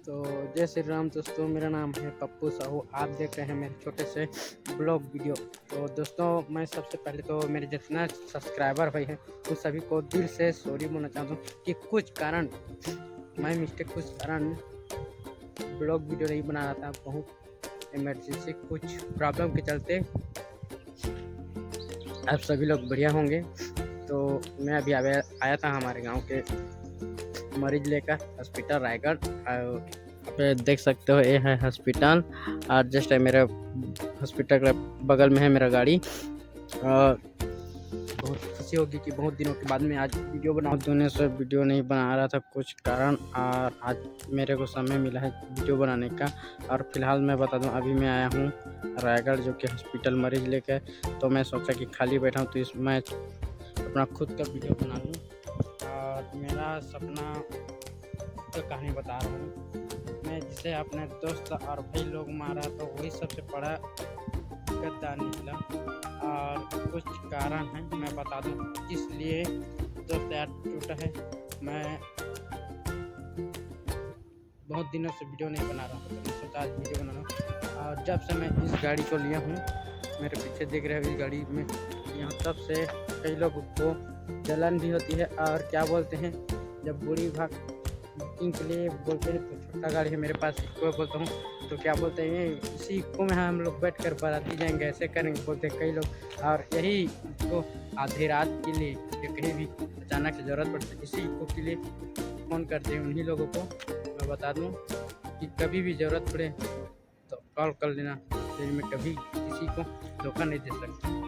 तो जय श्री राम दोस्तों, मेरा नाम है पप्पू साहू। आप देख रहे हैं मेरे छोटे से ब्लॉग वीडियो। तो दोस्तों, मैं सबसे पहले तो मेरे जितना सब्सक्राइबर हुए हैं उन सभी को दिल से सॉरी बोलना चाहता हूँ कि कुछ कारण कुछ कारण ब्लॉग वीडियो नहीं बना रहा था। बहुत इमरजेंसी कुछ प्रॉब्लम के चलते। आप सभी लोग बढ़िया होंगे। तो मैं अभी आया था हमारे गांव के मरीज लेकर हॉस्पिटल रायगढ़। आप देख सकते हो, ये है हॉस्पिटल और जस्ट मेरे हॉस्पिटल के बगल में है मेरा गाड़ी। और बहुत खुशी होगी कि बहुत दिनों के बाद में आज वीडियो बना दोनों से वीडियो नहीं बना रहा था कुछ कारण, और आज मेरे को समय मिला है वीडियो बनाने का। और फिलहाल मैं बता दूं, अभी मैं आया हूं रायगढ़ जो कि हॉस्पिटल मरीज लेकर। तो मैं सोचा कि खाली बैठा हूं तो इसमें अपना खुद का वीडियो बना लूँ। और मेरा सपना तो कहानी बता रहा हूँ मैं, जिसे अपने दोस्त और भाई लोग मारा तो वही सबसे बड़ा गद्दार निकला। और कुछ कारण है मैं बता दूँ इसलिए दोस्त यार टूटा है। मैं बहुत दिनों से वीडियो नहीं बना रहा हूँ, तो मैं सोचा आज वीडियो बना रहा हूँ। और जब से मैं इस गाड़ी को लिया हूँ, मेरे पीछे देख रहे हो इस गाड़ी में, यहाँ तब से कई लोगों को जलन भी होती है। और क्या बोलते हैं, जब बूढ़ी भाग बुकिंग के लिए बोलते हैं तो छोटा गाड़ी है मेरे पास, इसको बोलता हूँ तो क्या बोलते हैं, इसी को में हम लोग बैठ कर बाराती जाएंगे, ऐसे करेंगे बोलते हैं कई लोग। और यही को आधी रात के लिए या कहीं भी अचानक से ज़रूरत पड़ती है, इसी को के लिए फ़ोन करते हैं उन्हीं लोगों को। मैं बता दूँ कि कभी भी ज़रूरत पड़े तो कॉल कर लेना, फिर मैं कभी किसी को धोखा नहीं दे सकता।